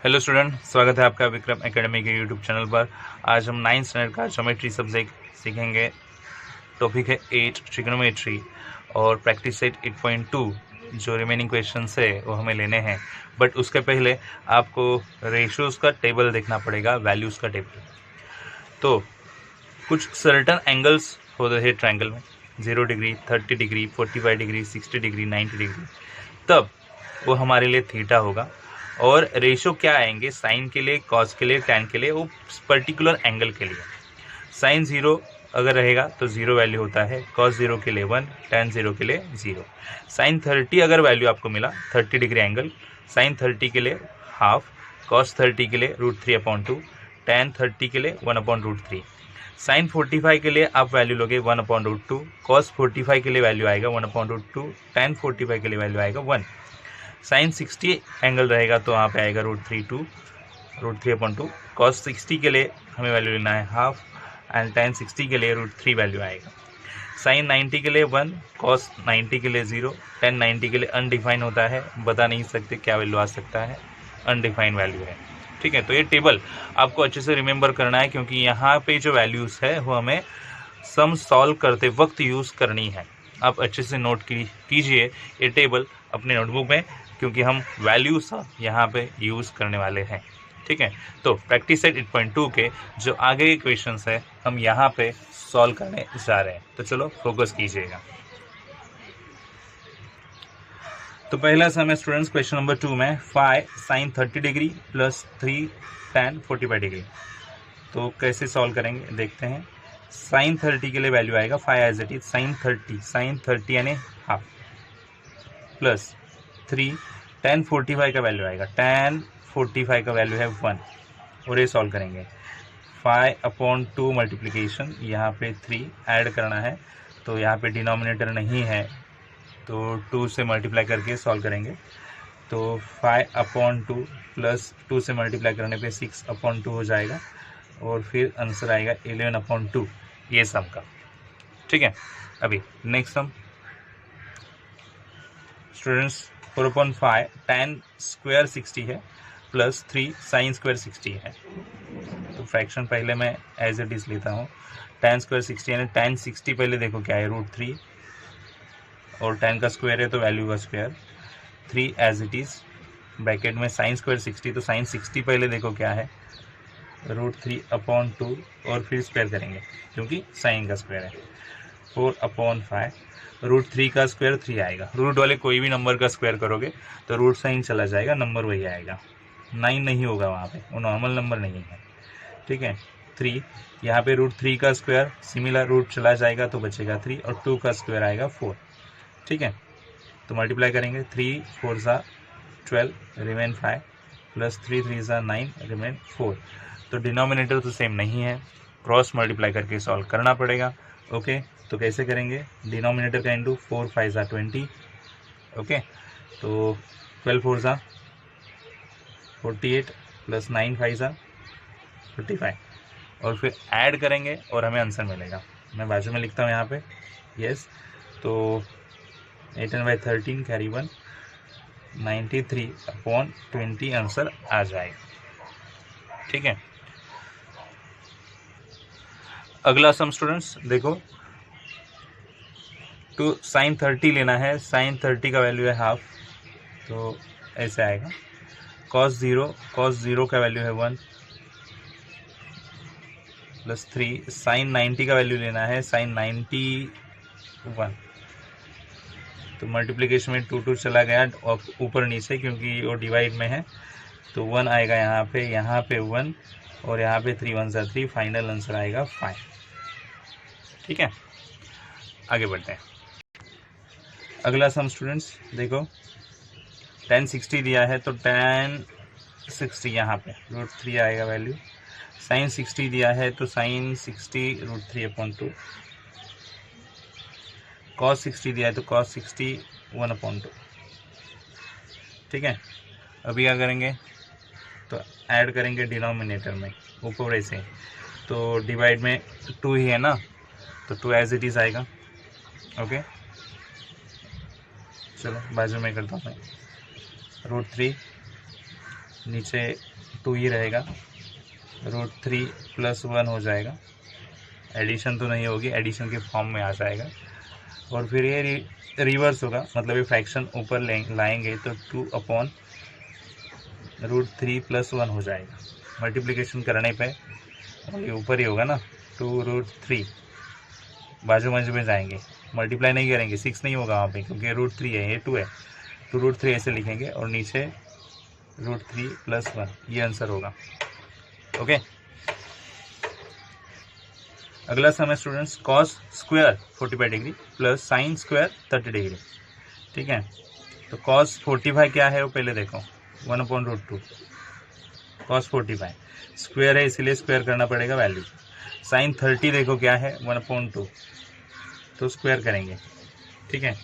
Hello student, स्वागत है आपका विक्रम एकेडमी के यूट्यूब चैनल पर। आज हम 9th स्टैंडर्ड का ज्योमेट्री सब्जेक्ट सीखेंगे। टॉपिक है 8 ट्रिग्नोमेट्री और प्रैक्टिस सेट 8.2। जो रिमेनिंग क्वेश्चंस है वो हमें लेने हैं, बट उसके पहले आपको रेशियोज़ का टेबल देखना पड़ेगा, वैल्यूज़ का टेबल। तो कुछ सर्टन एंगल्स होते हैं ट्रायंगल में, 0 degree, 30 degree, 45 degree, 60 degree, 90 degree, तब वो हमारे लिए थीटा होगा। और रेशो क्या आएंगे साइन के लिए, कॉस के लिए, टैन के लिए, वो पर्टिकुलर एंगल के लिए। साइन 0 अगर रहेगा तो 0 वैल्यू होता है, कॉस 0 के लिए 1, टैन 0 के लिए 0। साइन 30 अगर वैल्यू आपको मिला, 30 डिग्री एंगल, साइन 30 के लिए हाफ, कॉस 30 के लिए √3/2, टैन 30 के लिए 1/√3। साइन 45 के लिए आप वैल्यू लोगे 1/√2, कॉस 45 के लिए वैल्यू आएगा 1/√2, टैन 45 के लिए वैल्यू आएगा 1। साइन 60 एंगल रहेगा तो वहाँ पे आएगा √3/2, कॉस 60 के लिए हमें वैल्यू लेना है हाफ, एंड टैन 60 के लिए √3 वैल्यू आएगा। साइन 90 के लिए 1, कॉस 90 के लिए 0, टैन 90 के लिए अनडिफाइन होता है, बता नहीं सकते क्या वैल्यू आ सकता है, अनडिफाइंड वैल्यू है। ठीक है, तो ये टेबल आपको अच्छे से रिमेंबर करना है, क्योंकि यहाँ पे जो वैल्यूज़ है वो हमें सम सॉल्व करते वक्त यूज़ करनी है। आप अच्छे से नोट कीजिए ये टेबल अपने नोटबुक में, क्योंकि हम वैल्यूज यहाँ पे यूज़ करने वाले हैं। ठीक है, तो प्रैक्टिस सेट 8.2 के जो आगे के क्वेश्चंस है हम यहाँ पे सॉल्व करने जा रहे हैं। तो चलो फोकस कीजिएगा। तो पहला सम है स्टूडेंट्स, क्वेश्चन नंबर 2 में 5 sine 30 degree plus 3 tan 45 degree. तो कैसे सॉल्व करेंगे देखते हैं। साइन 30 के लिए वैल्यू आएगा 5 एज इट इज, साइन 30 यानी हाफ, प्लस 3 टैन 45 का वैल्यू आएगा, टैन 45 का वैल्यू है 1, और ये सॉल्व करेंगे 5/2 मल्टीप्लिकेशन, यहाँ पे 3 ऐड करना है, तो यहाँ पे डिनोमिनेटर नहीं है तो 2 से मल्टीप्लाई करके सॉल्व करेंगे। तो 5/2 प्लस 2 से मल्टीप्लाई करने पे 6/2 हो जाएगा, और फिर आंसर आएगा 11/2, ये सम का। ठीक है, अभी next some students, 4/5 tan square 60 है प्लस 3 साइन स्क्वायर 60 है। तो फ्रैक्शन पहले मैं एज इट इज लेता हूँ। टैन स्क्वायर 60 यानी टैन 60 पहले देखो क्या है, √3, और टैन का स्क्वायर है तो वैल्यू का square, 3 as it is, bracket में साइन स्क्वायर 60, तो साइन 60 पहले देखो क्या है, √3/2, और फिर स्क्वायर करेंगे क्योंकि साइन का स्क्वायर है। 4/5 √3 का स्क्वायर 3 आएगा। रूट वाले कोई भी नंबर का स्क्वायर करोगे तो रूट साइन चला जाएगा, नंबर वही आएगा, 9 नहीं होगा वहाँ पे, वो नॉर्मल नंबर नहीं है। ठीक है, 3 यहाँ पे √3 का स्क्वायर सिमिलर रूट चला जाएगा तो बचेगा 3, और 2 का स्क्वायर आएगा 4। ठीक है, तो मल्टीप्लाई करेंगे, 3 4 12 रिमेन 5, प्लस 3 3 9 रिमेन 4। तो डिनोमिनेटर तो सेम नहीं है, क्रॉस मल्टीप्लाई करके सॉल्व करना पड़ेगा। ओके, तो कैसे करेंगे, डिनोमिनेटर का इंटू 4 5 20। ओके, तो 12 4 48 प्लस 9 5 55, और फिर ऐड करेंगे और हमें आंसर मिलेगा। मैं बाजू में लिखता हूँ यहाँ पे, यस। तो 18/13 कैरी 1, 93/20 आंसर आ जाएगा। ठीक है, अगला सम स्टूडेंट्स देखो, तो साइन 30 लेना है, साइन 30 का वैल्यू है हाफ, तो ऐसे आएगा। कॉस 0 का वैल्यू है 1, प्लस 3 साइन 90 का वैल्यू लेना है, साइन 91, तो मल्टीप्लिकेशन में 2 2 चला गया और ऊपर नीचे क्योंकि वो डिवाइड में है, तो 1 आएगा यहाँ पे 1, और यहाँ पे 3 1 3, फाइनल आंसर आएगा 5। ठीक है, आगे बढ़ते हैं। अगला सम स्टूडेंट्स देखो, tan 60 दिया है तो tan 60 यहाँ पे √3 आएगा वैल्यू, साइन 60 दिया है तो साइन 60 √3/2, cos 60 दिया है तो cos 60 1/2। ठीक है, अभी क्या करेंगे, तो ऐड करेंगे डिनोमिनेटर में ऊपर ऐसे, तो डिवाइड में 2 ही है ना, तो 2 एज इट इज आएगा। ओके, चलो बाजू में करता हूँ मैं, √3 नीचे 2 ही रहेगा, √3 + 1 हो जाएगा। एडिशन तो नहीं होगी, एडिशन के फॉर्म में आ जाएगा। और फिर ये रिवर्स होगा, मतलब ये फ्रैक्शन ऊपर लाएंगे तो 2/√3 + 1 हो जाएगा। मल्टीप्लिकेशन करने पे ये ऊपर ही होगा ना, 2√3, बाजू में जाएंगे, मल्टीप्लाई नहीं करेंगे, 6 नहीं होगा वहाँ पे क्योंकि √3 है, ये 2 है, तो √3 ऐसे लिखेंगे और नीचे √3 + 1, ये आंसर होगा। ओके, अगला सम है students, cos square 45 degree plus sine square 30 degree. ठीक है, तो cos 45 क्या है वो पहले देखो, 1/√2। cos 45 स्क्वायर है इसीलिए स्क्वायर करना पड़ेगा वैल्यू। साइन 30 देखो क्या है, 1/2, तो स्क्वायर करेंगे। ठीक है,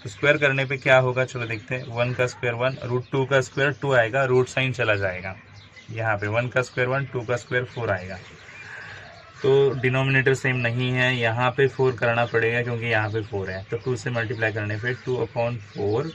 तो स्क्वायर करने पे क्या होगा, चलो देखते हैं। 1 का स्क्वायर 1, √2 का स्क्वायर 2 आएगा, रूट साइन चला जाएगा यहाँ पे। 1 का स्क्वायर 1, 2 का स्क्वायर 4 आएगा। तो डिनोमिनेटर सेम नहीं है, यहाँ पे 4 कराना पड़ेगा क्योंकि यहाँ पे 4 है, तो 2 से मल्टीप्लाई करने पे 2/4,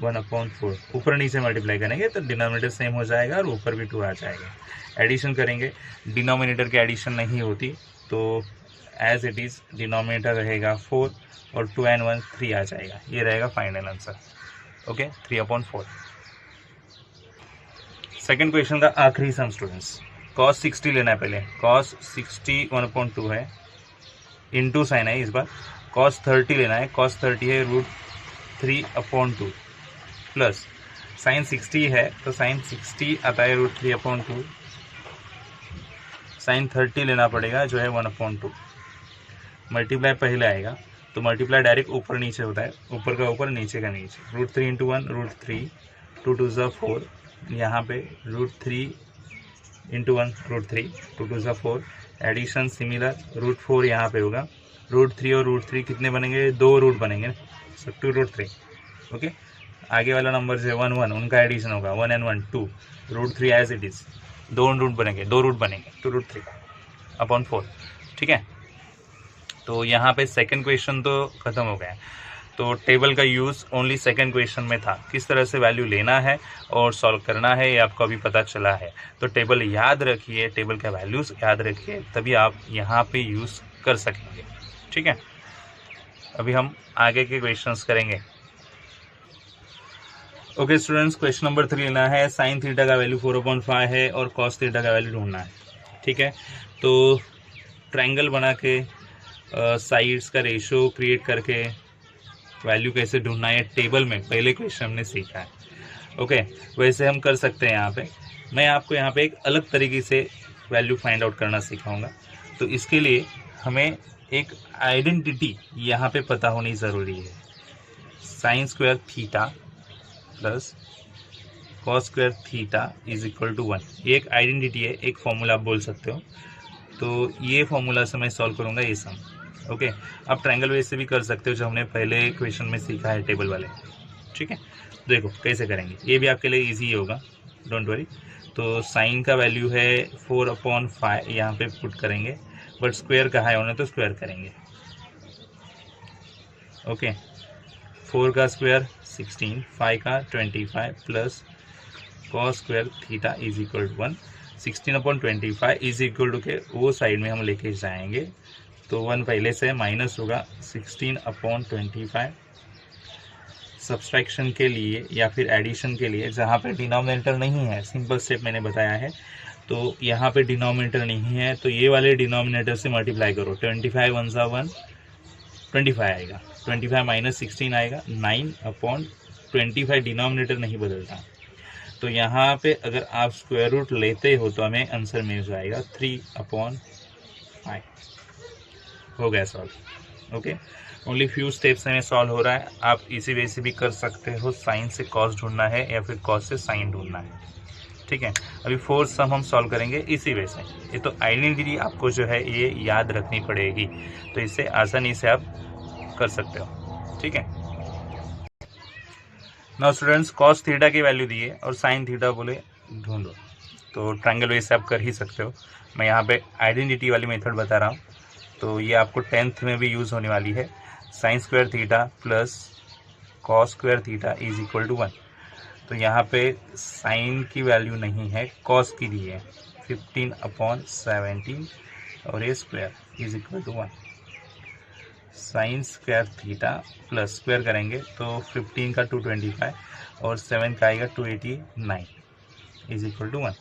1/4, ऊपर नीचे मल्टीप्लाई करेंगे तो डिनोमिनेटर सेम हो जाएगा और ऊपर भी 2 आ जाएगा। एडिशन करेंगे, डिनोमिनेटर की एडिशन नहीं होती, तो एज इट इज़ डिनोमिनेटर रहेगा 4 और 2 and 1 3 आ जाएगा। ये रहेगा final answer. Okay, 3/4। Second question का आखिरी सम स्टूडेंट्स, cos 60 लेना है पहले। cos 60 1/2 है, इंटू साइन है इस बार। cos 30 लेना है, cos 30 है √3/2 प्लस साइन 60 है, तो साइन 60 आता है √3/2। साइन 30 लेना पड़ेगा जो है 1/2। मल्टीप्लाई पहले आएगा, तो मल्टीप्लाई डायरेक्ट ऊपर नीचे होता है, ऊपर का ऊपर नीचे का नीचे। √3 × 1 √3, 2 2 ज़ा 4, यहाँ पे √3 × 1 √3, 2 2 ज़ा 4। एडिशन सिमिलर, √4 यहाँ पे होगा। √3 और √3 कितने बनेंगे, 2 रूट बनेंगे, सो 2√3। ओके, आगे वाला नंबर जो है 1 1, उनका एडिशन होगा, 1 and 1 2, √3 as it is, 2 root बनेंगे, 2√3/4। ठीक है, तो यहाँ पे सेकंड क्वेश्चन तो खत्म हो गया। तो टेबल का यूज़ ओनली सेकंड क्वेश्चन में था, किस तरह से वैल्यू लेना है और सॉल्व करना है ये आपको अभी पता चला है। तो टेबल याद रखिए, टेबल का वैल्यूज़ याद रखिए, तभी आप यहाँ पे यूज़ कर सकेंगे। ठीक है, अभी हम आगे के क्वेश्चंस करेंगे। ओके स्टूडेंट्स, क्वेश्चन नंबर 3 लेना है। साइन थीटा का वैल्यू 4/5 है और कॉस थीटा का वैल्यू ढूंढना है। ठीक है, तो ट्रायंगल बना के साइड्स का रेशो क्रिएट करके वैल्यू कैसे ढूंढना है टेबल में पहले क्वेश्चन हमने सीखा है। ओके, वैसे हम कर सकते हैं। यहाँ पे मैं आपको यहाँ पे एक अलग तरीके से वैल्यू फाइंड आउट करना सिखाऊंगा। तो इसके लिए हमें एक आइडेंटिटी यहाँ पे पता होनी ज़रूरी है। Sine square theta plus cos square theta is equal to 1, ये एक आइडेंटिटी है, एक फॉर्मूला आप बोल सकते हो। तो ये फॉर्मूला से मैं सॉल्व करूँगा ये सम। ओके, आप ट्रायंगल वेज से भी कर सकते हो जो हमने पहले क्वेश्चन में सीखा है टेबल वाले। ठीक है, देखो कैसे करेंगे, ये भी आपके लिए इजी होगा, डोंट वरी। तो साइन का वैल्यू है 4/5, यहाँ पे पुट करेंगे, बट स्क्वायर कहा है उन्हें तो स्क्वायर करेंगे। ओके, 4 का स्क्वायर 16, 5 का 25 plus cos square theta is equal to 1। 16/25 is equal to के वो साइड में हम लेके जाएंगे, तो 1 पहले से माइनस होगा 16/25। सब्सट्रैक्शन के लिए या फिर एडिशन के लिए जहाँ पे डिनोमिनेटर नहीं है, सिंपल स्टेप मैंने बताया है, तो यहाँ पे डिनोमिनेटर नहीं है, तो ये वाले डिनोमिनेटर से मल्टीप्लाई करो। 25 1 ज़ा 1, 25 आएगा, 25 माइनस 16 आएगा, 9/25। डिनोमिनेटर नहीं बदलता, तो यहाँ पे अगर आप स्क्वायर रूट लेते हो तो हमें आंसर मिल जाएगा 3/5। हो गया solve. Okay, only few steps में सॉल्व हो रहा है। आप इसी वे से भी कर सकते हो, साइन से कॉस ढूंढना है या फिर कॉस से साइन ढूंढना है। ठीक है, अभी फोर्थ सम हम सॉल्व करेंगे इसी वे से। ये तो आइडेंटिटी आपको जो है ये याद रखनी पड़ेगी, तो इससे आसानी से आप कर सकते हो। ठीक है, नाउ स्टूडेंट्स, कॉस थीटा की वैल्यू दी है और साइन थीटा बोले ढूंढो, तो ट्रायंगल वे से आप कर ही सकते हो। मैं यहाँ पे आइडेंटिटी वाली मेथड बता रहा हूँ, तो ये आपको 10th में भी यूज़ होने वाली है। Sine square theta plus cos square theta is equal to 1। तो यहाँ पे साइन की वैल्यू नहीं है, कॉस की दी है 15/17 और ये square is equal to 1। Sine square theta plus square करेंगे तो 15 का 225 और 7 का आएगा 289 इज इक्वल टू 1।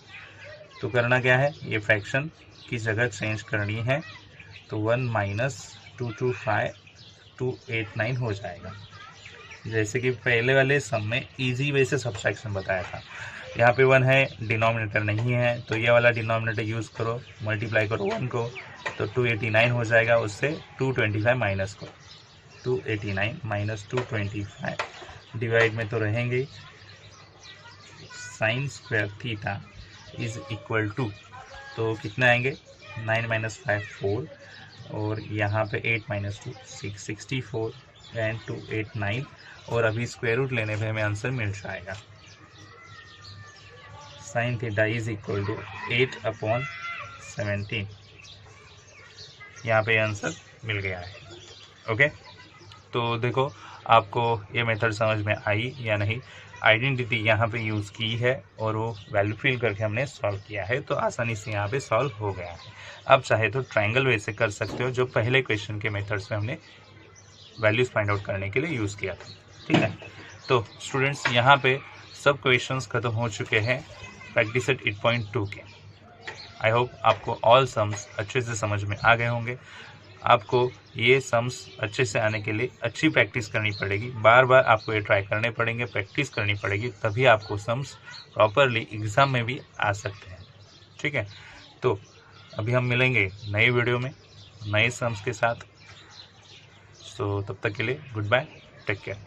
तो करना क्या है, ये फ्रैक्शन की जगह चेंज करनी है, तो 1 माइनस 289 हो जाएगा। जैसे कि पहले वाले सम में इजी वे से सब्सट्रैक्शन बताया था, यहाँ पे 1 है, डिनोमिनेटर नहीं है, तो ये वाला डिनोमिनेटर यूज़ करो, मल्टीप्लाई करो 1 को, तो 289 हो जाएगा, उससे 225 माइनस करो, 289 माइनस 225 डिवाइड में तो रहेंगे, sine square theta is equal to, तो कितने आएंगे 9 माइनस 5 4 और यहाँ पे 8 माइनस 2 6 64 एंड 289 और अभी स्क्वायर रूट लेने पे हमें आंसर मिल जाएगा। Sine theta is equal to 8/17। यहाँ पे आंसर मिल गया है। ओके, तो देखो आपको ये मेथड समझ में आई या नहीं। आइडेंटिटी यहाँ पे यूज़ की है और वो वैल्यू फिल करके हमने सॉल्व किया है, तो आसानी से यहाँ पे सॉल्व हो गया है। अब चाहे तो ट्रायंगल वे से कर सकते हो, जो पहले क्वेश्चन के मेथड्स में हमने वैल्यूज़ फाइंड आउट करने के लिए यूज़ किया था। ठीक है, तो स्टूडेंट्स यहाँ पे सब क्वेश्चंस खत्म हो चुके हैं प्रैक्टिस सेट 8.2 के। आई होप आपको ऑल सम्स अच्छे से समझ में आ गए होंगे। आपको ये सम्स अच्छे से आने के लिए अच्छी प्रैक्टिस करनी पड़ेगी, बार बार आपको ये ट्राई करने पड़ेंगे, प्रैक्टिस करनी पड़ेगी, तभी आपको सम्स प्रॉपरली एग्ज़ाम में भी आ सकते हैं। ठीक है, तो अभी हम मिलेंगे नए वीडियो में नए सम्स के साथ। सो तब तक के लिए गुड बाय, टेक केयर।